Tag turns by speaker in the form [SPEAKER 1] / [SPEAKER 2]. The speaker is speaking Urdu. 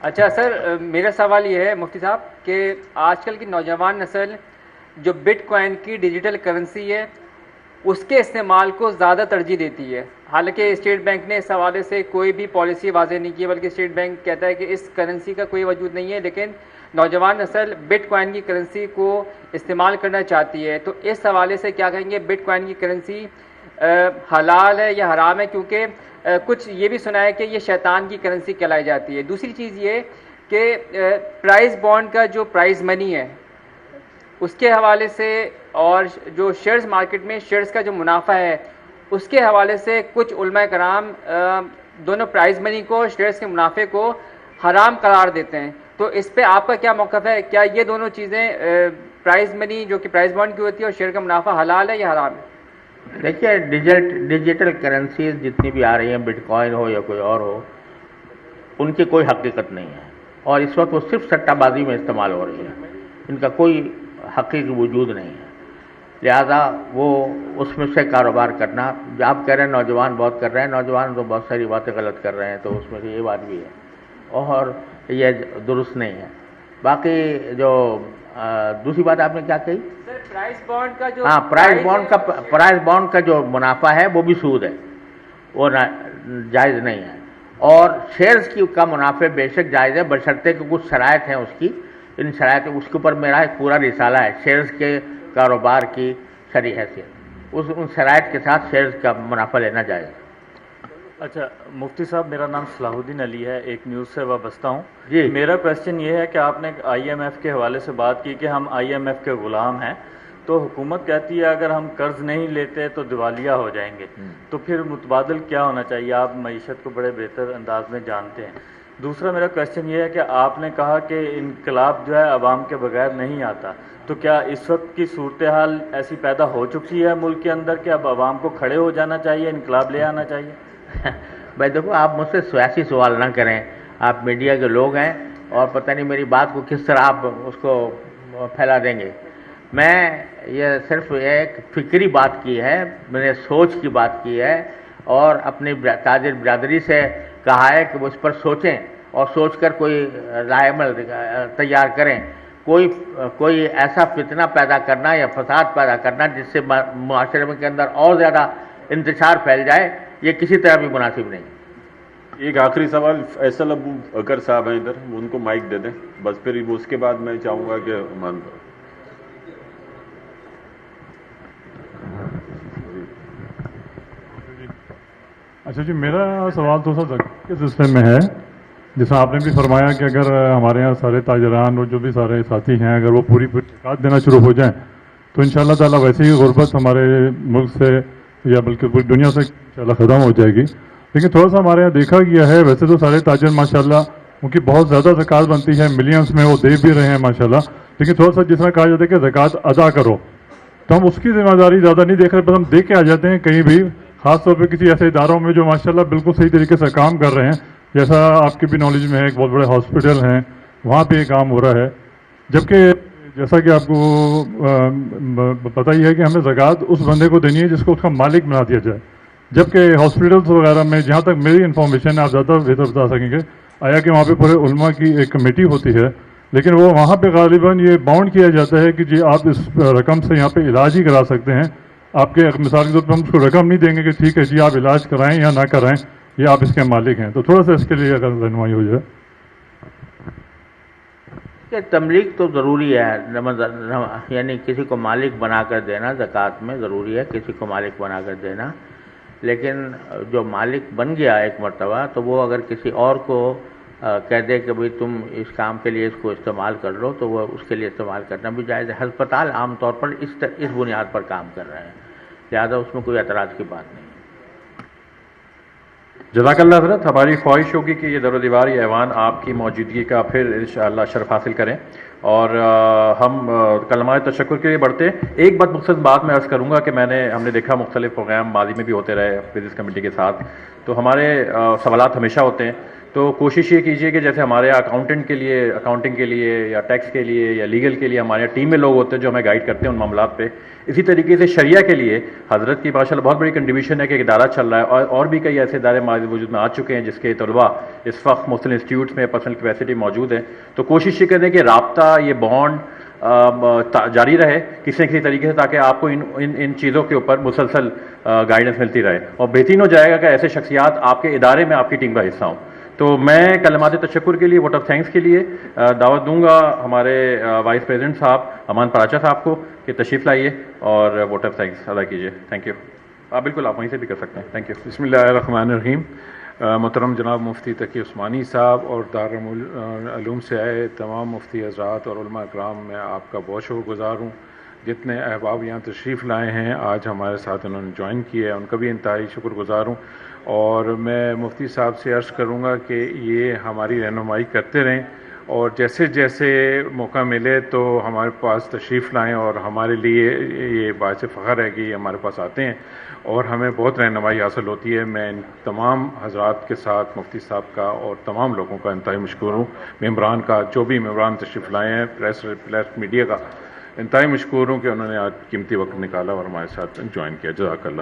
[SPEAKER 1] اچھا سر، میرا سوال یہ ہے مفتی صاحب کہ آج کل کی نوجوان نسل جو بٹ کوائن کی ڈیجیٹل کرنسی ہے اس کے استعمال کو زیادہ ترجیح دیتی ہے، حالانکہ اسٹیٹ بینک نے اس حوالے سے کوئی بھی پالیسی واضح نہیں کی، بلکہ اسٹیٹ بینک کہتا ہے کہ اس کرنسی کا کوئی وجود نہیں ہے، لیکن نوجوان نسل بٹ کوائن کی کرنسی کو استعمال کرنا چاہتی ہے۔ تو اس حوالے سے کیا کہیں گے، بٹ کوائن کی کرنسی حلال ہے یا حرام ہے؟ کیونکہ کچھ یہ بھی سنا ہے کہ یہ شیطان کی کرنسی کہلائی جاتی ہے۔ دوسری چیز یہ کہ پرائز بانڈ کا جو پرائز منی ہے اس کے حوالے سے اور جو شیئرز مارکیٹ میں شیئرز کا جو منافع ہے اس کے حوالے سے کچھ علماء کرام دونوں پرائز منی کو شیئرز کے منافع کو حرام قرار دیتے ہیں۔ تو اس پہ آپ کا کیا موقف ہے؟ کیا یہ دونوں چیزیں پرائز منی جو کہ پرائز بانڈ کی ہوتی ہے اور شیئر کا منافع حلال ہے یا حرام ہے؟
[SPEAKER 2] دیکھیے، ڈیجیٹل کرنسیز جتنی بھی آ رہی ہیں، بٹ کوائن ہو یا کوئی اور ہو، ان کی کوئی حقیقت نہیں ہے، اور اس وقت وہ صرف سٹہ بازی میں استعمال ہو رہی ہے، ان کا کوئی حقیقی وجود نہیں ہے۔ لہذا وہ اس میں سے کاروبار کرنا، آپ کہہ رہے ہیں نوجوان بہت کر رہے ہیں، نوجوان تو بہت ساری باتیں غلط کر رہے ہیں، تو اس میں سے یہ بات بھی ہے، اور یہ درست نہیں ہے۔ باقی جو دوسری بات آپ نے کیا کہی؟
[SPEAKER 1] پرائز بانڈ کا جو
[SPEAKER 2] پرائز بانڈ کا جو منافع ہے وہ بھی سود ہے، وہ جائز نہیں ہے، اور شیئرز کی کا منافع بے شک جائز ہے، بشرطے کہ کچھ شرائط ہیں اس کی، ان شرائط اس کے اوپر میرا ایک پورا رسالہ ہے، شیئرز کے کاروبار کی شرعی حیثیت، ان شرائط کے ساتھ شیئرز کا منافع لینا جائز ہے۔
[SPEAKER 3] اچھا مفتی صاحب، میرا نام صلاح الدین علی ہے، ایک نیوز سے وابستہ ہوں
[SPEAKER 2] جی۔
[SPEAKER 3] میرا کویشچن یہ ہے کہ آپ نے آئی ایم ایف کے حوالے سے بات کی کہ ہم آئی ایم ایف کے غلام ہیں، تو حکومت کہتی ہے اگر ہم قرض نہیں لیتے تو دیوالیہ ہو جائیں گے، تو پھر متبادل کیا ہونا چاہیے؟ آپ معیشت کو بڑے بہتر انداز میں جانتے ہیں۔ دوسرا میرا کویشچن یہ ہے کہ آپ نے کہا کہ انقلاب جو ہے عوام کے بغیر نہیں آتا، تو کیا اس وقت کی صورتحال ایسی پیدا ہو چکی ہے ملک کے اندر کہ اب عوام کو کھڑے ہو جانا چاہیے، انقلاب لے آنا چاہیے؟
[SPEAKER 2] بھائی دیکھو، آپ مجھ سے سیاسی سوال نہ کریں، آپ میڈیا کے لوگ ہیں، اور پتہ نہیں میری بات کو کس طرح آپ اس کو پھیلا دیں گے۔ میں یہ صرف ایک فکری بات کی ہے، میں نے سوچ کی بات کی ہے، اور اپنی تاجر برادری سے کہا ہے کہ وہ اس پر سوچیں اور سوچ کر کوئی رائے عمل تیار کریں۔ کوئی ایسا فتنہ پیدا کرنا یا فساد پیدا کرنا جس سے معاشرے کے اندر اور زیادہ انتشار پھیل جائے، یہ کسی طرح بھی مناسب نہیں۔
[SPEAKER 4] ایک آخری سوال، فیصل ابو اکر صاحب ہیں ادھر، ان کو مائک دے دیں، بس پھر اس کے بعد میں چاہوں گا کہ
[SPEAKER 5] اچھا جی، میرا سوال تو سر زکوٰۃ کے سلسلے میں ہے، جیسا آپ نے بھی فرمایا کہ اگر ہمارے یہاں سارے تاجران اور جو بھی سارے ساتھی ہیں اگر وہ پوری زکوٰۃ دینا شروع ہو جائیں تو انشاءاللہ تعالیٰ ویسے ہی غربت ہمارے ملک سے یا بلکہ پوری دنیا سے انشاءاللہ ختم ہو جائے گی۔ لیکن تھوڑا سا ہمارے یہاں دیکھا گیا ہے، ویسے تو سارے تاجر ماشاءاللہ ان کی بہت زیادہ زکوٰۃ بنتی ہے، ملینز میں وہ دے بھی رہے ہیں ماشاءاللہ، لیکن تھوڑا سا جس طرح کہا جاتا ہے کہ زکوٰۃ ادا کرو، تو ہم اس کی ذمہ داری زیادہ نہیں دیکھ رہے، بس ہم دے کے آ جاتے ہیں کہیں بھی، خاص طور پہ کسی ایسے اداروں میں جو ماشاءاللہ بالکل صحیح طریقے سے کام کر رہے ہیں، جیسا آپ کی بھی نالج میں ہے، ایک بہت بڑے ہاسپٹل ہیں وہاں پہ یہ کام ہو رہا ہے، جبکہ جیسا کہ آپ کو پتہ ہی ہے کہ ہمیں زکوٰۃ اس بندے کو دینی ہے جس کو اس کا مالک بنا دیا جائے، جبکہ ہاسپٹلس وغیرہ میں جہاں تک میری انفارمیشن ہے، آپ زیادہ بہتر بتا سکیں گے، آیا کہ وہاں پہ پورے علماء کی ایک کمیٹی ہوتی ہے، لیکن وہ وہاں پہ غالباً یہ باؤنڈ کیا جاتا ہے کہ جی آپ اس رقم سے یہاں پہ علاج ہی کرا سکتے ہیں، آپ کے مثال کے طور پہ ہم اس کو رقم نہیں دیں گے کہ ٹھیک ہے جی آپ علاج کرائیں یا نہ کرائیں، یہ آپ اس کے مالک ہیں، تو تھوڑا سا اس کے لیے اگر رہنمائی ہو جائے۔
[SPEAKER 2] کہ تملیک تو ضروری ہے، یعنی کسی کو مالک بنا کر دینا زکوٰۃ میں ضروری ہے، کسی کو مالک بنا کر دینا، لیکن جو مالک بن گیا ایک مرتبہ تو وہ اگر کسی اور کو کہہ دے کہ بھئی تم اس کام کے لیے اس کو استعمال کر لو، تو وہ اس کے لیے استعمال کرنا بھی جائز ہے۔ ہسپتال عام طور پر اس بنیاد پر کام کر رہے ہیں، لہٰذا اس میں کوئی اعتراض کی بات نہیں۔
[SPEAKER 6] جزاک اللہ حضرت، ہماری خواہش ہوگی کہ یہ در و دیواری ایوان آپ کی موجودگی کا پھر انشاءاللہ شرف حاصل کریں، اور ہم کلمات تشکر کے لیے بڑھتے ہیں۔ ایک بات مختصر بات میں عرض کروں گا کہ ہم نے دیکھا مختلف پروگرام ماضی میں بھی ہوتے رہے فزکس کمیٹی کے ساتھ، تو ہمارے سوالات ہمیشہ ہوتے ہیں، تو کوشش یہ کیجیے کہ جیسے ہمارے اکاؤنٹنٹ کے لیے اکاؤنٹنگ کے لیے یا ٹیکس کے لیے یا لیگل کے لیے ہمارے ٹیم میں لوگ ہوتے ہیں جو ہمیں گائیڈ کرتے ہیں ان معاملات پہ، اسی طریقے سے شریعہ کے لیے حضرت کی ماشاء اللہ بہت بڑی کنٹریبیوشن ہے کہ ایک ادارہ چل رہا ہے، اور بھی کئی ایسے ادارے ہمارے وجود میں آ چکے ہیں جس کے طلباء اس وقت مختلف انسٹیٹیوٹس میں پرسنل کیپیسٹی موجود ہے. تو کوشش یہ کریں کہ رابطہ، یہ بانڈ جاری رہے کسی نہ کسی طریقے سے، تاکہ آپ کو ان چیزوں کے اوپر مسلسل گائیڈنس ملتی رہے، اور بہترین ہو جائے گا کہ ایسے شخصیات آپ کے ادارے میں آپ کی ٹیم کا حصہ ہوں. تو میں کلمات تشکر کے لیے، ووٹ آف تھینکس کے لیے دعوت دوں گا ہمارے وائس پریزیڈنٹ صاحب امان پراچا صاحب کو کہ تشریف لائیے اور ووٹ آف تھینکس ادا کیجیے. Thank you. بالکل آپ وہیں سے بھی کر سکتے ہیں. Thank you.
[SPEAKER 7] بسم اللہ الرحمن الرحیم. محترم جناب مفتی تقی عثمانی صاحب اور دارالعلوم سے آئے تمام مفتی حضرات اور علماء اکرام، میں آپ کا بہت شکر گزار ہوں. جتنے احباب یہاں تشریف لائے ہیں آج ہمارے ساتھ انہوں نے جوائن کیا ہے، ان کا بھی انتہائی شکر گزار ہوں. اور میں مفتی صاحب سے عرض کروں گا کہ یہ ہماری رہنمائی کرتے رہیں، اور جیسے جیسے موقع ملے تو ہمارے پاس تشریف لائیں، اور ہمارے لیے یہ باعث فخر ہے کہ یہ ہمارے پاس آتے ہیں اور ہمیں بہت رہنمائی حاصل ہوتی ہے. میں ان تمام حضرات کے ساتھ مفتی صاحب کا اور تمام لوگوں کا انتہائی مشکور ہوں. ممبران کا، جو بھی ممبران تشریف لائے ہیں، پریس میڈیا کا انتہائی مشکور ہوں کہ انہوں نے آج قیمتی وقت نکالا اور ہمارے ساتھ جوائن کیا. جزاک اللہ.